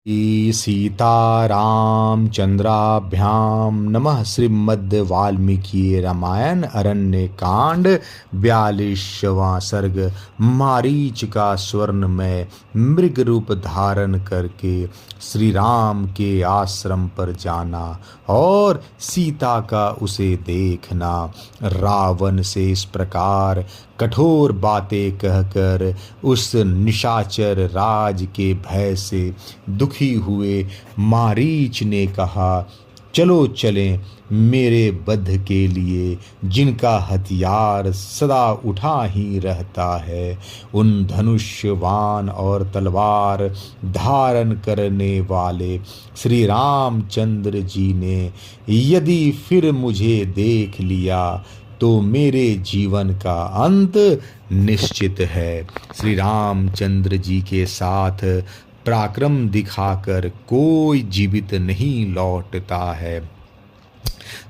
सीतारामचंद्राभ्याम नमः। श्रीमद् वाल्मीकि रामायण अरण्य कांड 42वां सर्ग। मारीच का स्वर्ण में मृग रूप धारण करके श्री राम के आश्रम पर जाना और सीता का उसे देखना। रावण से इस प्रकार कठोर बातें कहकर उस निशाचर राज के भय से दुखी हुए मारीच ने कहा, चलो चलें मेरे वध के लिए, जिनका हथियार सदा उठा ही रहता है। उन धनुष्यवान और तलवार धारण करने वाले श्री रामचंद्र जी ने यदि फिर मुझे देख लिया तो मेरे जीवन का अंत निश्चित है। श्री रामचंद्र जी के साथ पराक्रम दिखाकर कोई जीवित नहीं लौटता है।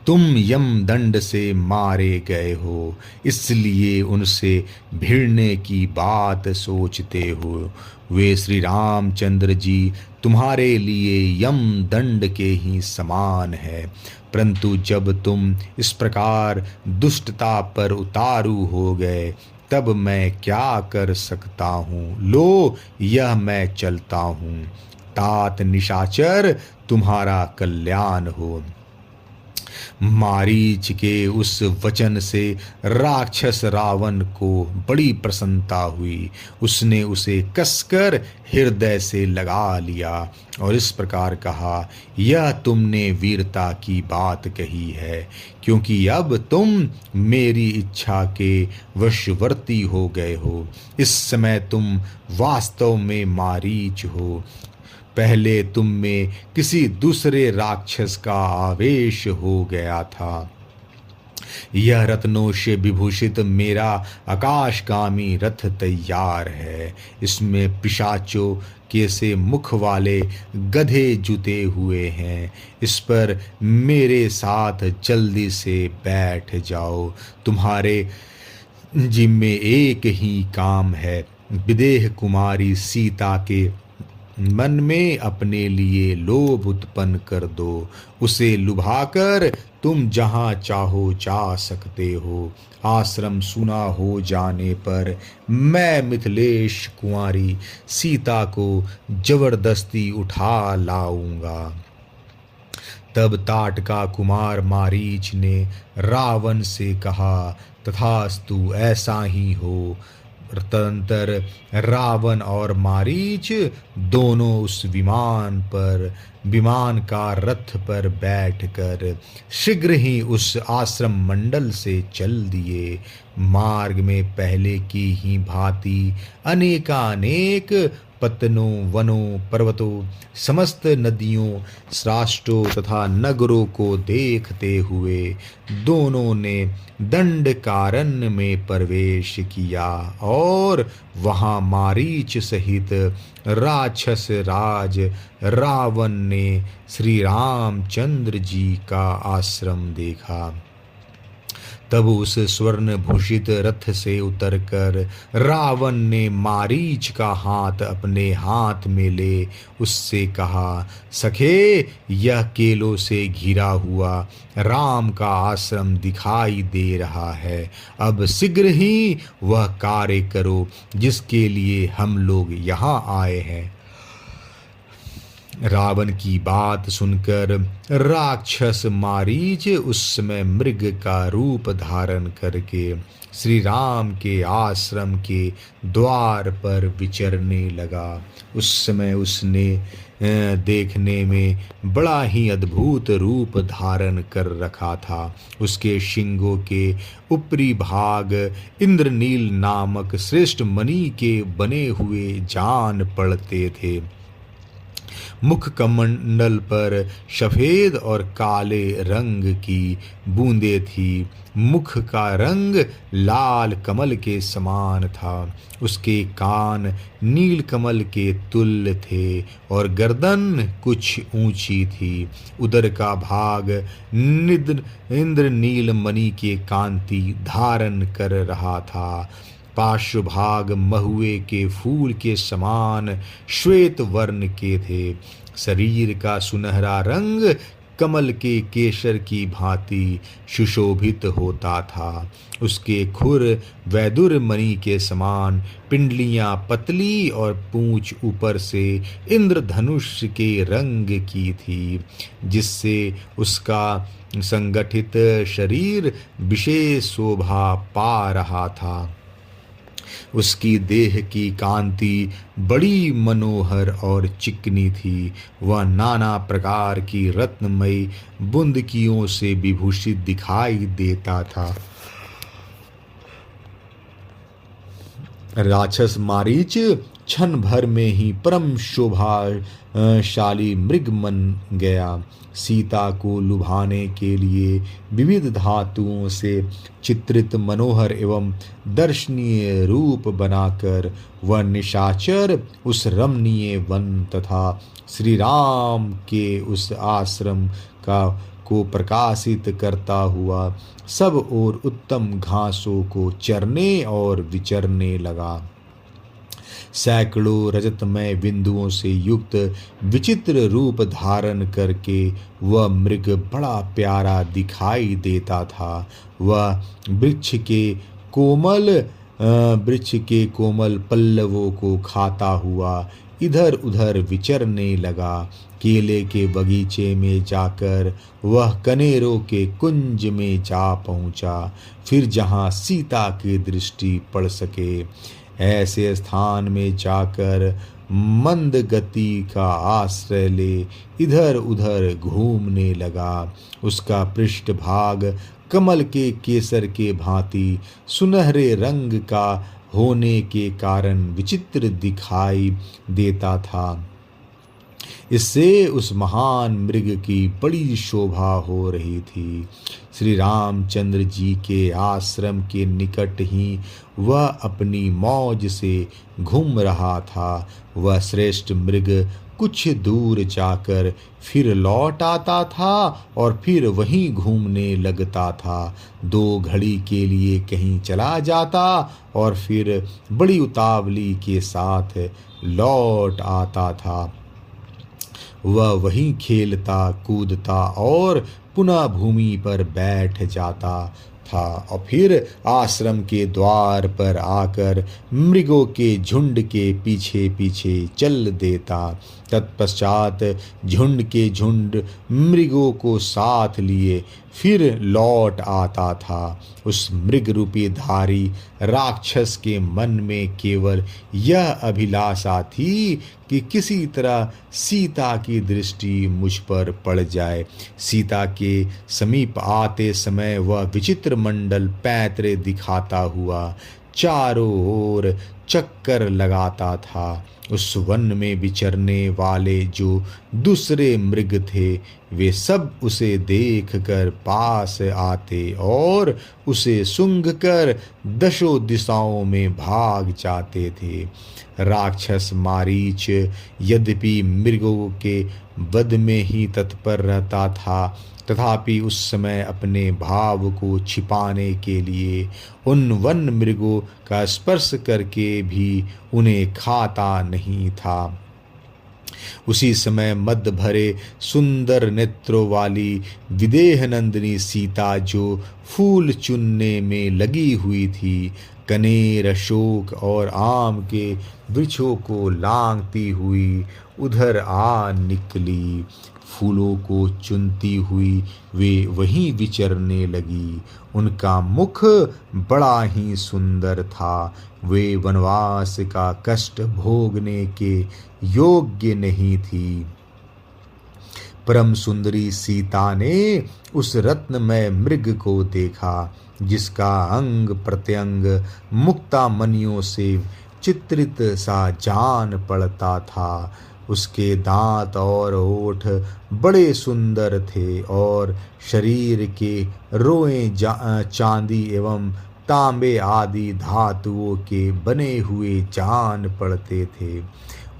तुम यम दंड से मारे गए हो, इसलिए उनसे भिड़ने की बात सोचते हो। वे श्री रामचंद्र जी तुम्हारे लिए यम दंड के ही समान है, परंतु जब तुम इस प्रकार दुष्टता पर उतारू हो गए तब मैं क्या कर सकता हूँ। लो यह मैं चलता हूँ। तात निशाचर तुम्हारा कल्याण हो। मारीच के उस वचन से राक्षस रावण को बड़ी प्रसन्नता हुई। उसने उसे कसकर हृदय से लगा लिया और इस प्रकार कहा, यह तुमने वीरता की बात कही है, क्योंकि अब तुम मेरी इच्छा के वशवर्ती हो गए हो। इस समय तुम वास्तव में मारीच हो। पहले तुम में किसी दूसरे राक्षस का आवेश हो गया था। यह रत्नों से विभूषित मेरा आकाशगामी रथ तैयार है। इसमें पिशाचों के से मुख वाले गधे जुते हुए हैं। इस पर मेरे साथ जल्दी से बैठ जाओ। तुम्हारे जिम्मे एक ही काम है, विदेह कुमारी सीता के मन में अपने लिए लोभ उत्पन्न कर दो। उसे लुभाकर तुम जहाँ चाहो जा सकते हो। आश्रम सुना हो जाने पर मैं मिथिलेश कुंवारी सीता को जबरदस्ती उठा लाऊंगा। तब ताटका कुमार मारीच ने रावण से कहा, तथास्तु ऐसा ही हो। तदंतर रावण और मारीच दोनों उस विमान का रथ पर बैठकर शीघ्र ही उस आश्रम मंडल से चल दिए। मार्ग में पहले की ही भांति अनेकानेक पत्तनों, वनों, पर्वतों, समस्त नदियों, राष्ट्रों तथा नगरों को देखते हुए दोनों ने दंडकारण्य में प्रवेश किया और वहां मारीच सहित राक्षस राज रावण ने श्री रामचंद्र जी का आश्रम देखा। तब उस स्वर्ण भूषित रथ से उतरकर रावण ने मारीच का हाथ अपने हाथ में ले उससे कहा, सखे, यह केलों से घिरा हुआ राम का आश्रम दिखाई दे रहा है। अब शीघ्र ही वह कार्य करो जिसके लिए हम लोग यहाँ आए हैं। रावण की बात सुनकर राक्षस मारीच उस समय मृग का रूप धारण करके श्री राम के आश्रम के द्वार पर विचरने लगा। उस समय उसने देखने में बड़ा ही अद्भुत रूप धारण कर रखा था। उसके शिंगों के ऊपरी भाग इंद्रनील नामक श्रेष्ठ मणि के बने हुए जान पड़ते थे। मुख कमंडल पर सफेद और काले रंग की बूंदें थी। मुख का रंग लाल कमल के समान था। उसके कान नील कमल के तुल्य थे और गर्दन कुछ ऊंची थी। उदर का भाग इंद्र नील मणि के कांति धारण कर रहा था। पार्श्वभाग महुए के फूल के समान श्वेत वर्ण के थे। शरीर का सुनहरा रंग कमल के केसर की भांति सुशोभित होता था। उसके खुर वैदुर मणि के समान, पिंडलियां पतली और पूंछ ऊपर से इंद्रधनुष के रंग की थी, जिससे उसका संगठित शरीर विशेष शोभा पा रहा था। उसकी देह की कांति बड़ी मनोहर और चिकनी थी। वह नाना प्रकार की रत्नमयी बुंदकियों से विभूषित दिखाई देता था। राक्षस मारीच क्षण भर में ही परम शोभाशाली मृग बन गया। सीता को लुभाने के लिए विविध धातुओं से चित्रित मनोहर एवं दर्शनीय रूप बनाकर वह निशाचर उस रमणीय वन तथा श्री राम के उस आश्रम को प्रकाशित करता हुआ सब ओर उत्तम घासों को चरने और विचरने लगा। सैकड़ों रजतमय बिंदुओं से युक्त विचित्र रूप धारण करके वह मृग बड़ा प्यारा दिखाई देता था। वह वृक्ष के कोमल पल्लवों को खाता हुआ इधर उधर विचरने लगा। केले के बगीचे में जाकर वह कनेरों के कुंज में जा पहुंचा। फिर जहां सीता की दृष्टि पड़ सके ऐसे स्थान में जाकर मंद गति का आश्रय ले इधर उधर घूमने लगा। उसका पृष्ठभाग कमल के केसर के भांति सुनहरे रंग का होने के कारण विचित्र दिखाई देता था। इससे उस महान मृग की बड़ी शोभा हो रही थी। श्री रामचंद्र जी के आश्रम के निकट ही वह अपनी मौज से घूम रहा था। वह श्रेष्ठ मृग कुछ दूर जाकर फिर लौट आता था और फिर वहीं घूमने लगता था। 2 घड़ी के लिए कहीं चला जाता और फिर बड़ी उतावली के साथ लौट आता था। वह वहीं खेलता कूदता और पुनः भूमि पर बैठ जाता था और फिर आश्रम के द्वार पर आकर मृगों के झुंड के पीछे पीछे चल देता। तत्पश्चात झुंड के झुंड मृगों को साथ लिए फिर लौट आता था। उस मृग रूपी धारी राक्षस के मन में केवल यह अभिलाषा थी कि किसी तरह सीता की दृष्टि मुझ पर पड़ जाए। सीता के समीप आते समय वह विचित्र मंडल पैतरे दिखाता हुआ चारों ओर चक्कर लगाता था। उस वन में विचरने वाले जो दूसरे मृग थे वे सब उसे देखकर पास आते और उसे सूंघकर दशों दिशाओं में भाग जाते थे। राक्षस मारीच यद्यपि मृगों के वध में ही तत्पर रहता था, तथापि उस समय अपने भाव को छिपाने के लिए उन वन मृगों का स्पर्श करके भी उन्हें खाता नहीं था। उसी समय मद भरे सुंदर नेत्रों वाली विदेह नंदिनी सीता जो फूल चुनने में लगी हुई थी, कनेर, अशोक और आम के वृक्षों को लांघती हुई उधर आ निकली। फूलों को चुनती हुई वे वहीं विचरने लगी। उनका मुख बड़ा ही सुंदर था। वे वनवास का कष्ट भोगने के योग्य नहीं थी। परम सुंदरी सीता ने उस रत्नमय मृग को देखा, जिसका अंग प्रत्यंग मुक्ता मणियों से चित्रित सा जान पड़ता था। उसके दांत और ओठ बड़े सुंदर थे और शरीर के रोए चांदी एवं तांबे आदि धातुओं के बने हुए जान पड़ते थे।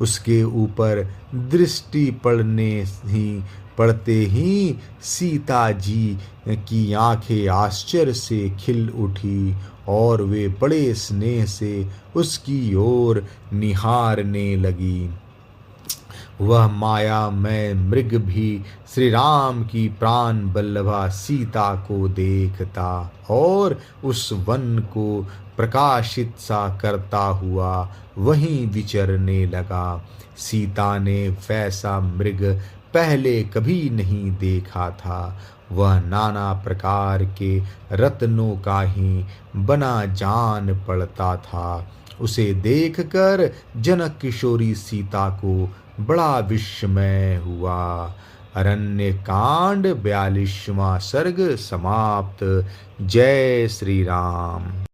उसके ऊपर दृष्टि पड़ने ही पढ़ते ही सीता जी की आंखें आश्चर्य से खिल उठी और वे बड़े स्नेह से उसकी ओर निहारने लगी। वह मायामय मृग भी श्री राम की प्राण बल्लभा सीता को देखता और उस वन को प्रकाशित सा करता हुआ वहीं विचरने लगा। सीता ने वैसा मृग पहले कभी नहीं देखा था। वह नाना प्रकार के रत्नों का ही बना जान पड़ता था। उसे देखकर जनक किशोरी सीता को बड़ा विस्मय हुआ। अरण्य कांड 42वां सर्ग समाप्त। जय श्री राम।